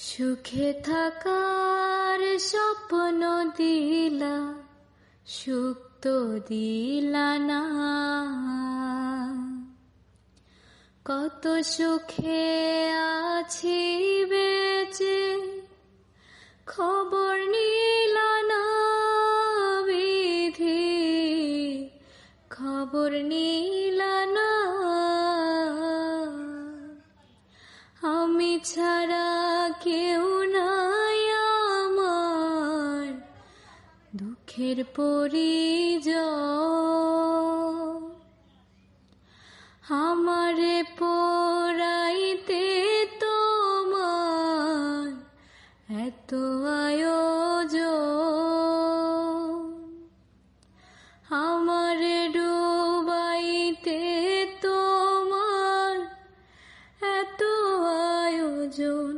সুখে থাকার স্বপ্ন দিলা, সুখ তো দিলা না। কত সুখে আছি বেঁচে, খবর নিলা না বিধি, খবর নিলা না। আমি ছাড়া কেউ নাই আমার, দুঃখের পরিজন। আমারে পোড়াইতে তোমার এত আয়োজন, আমারে ডুবাইতে তোমার এত আয়োজন।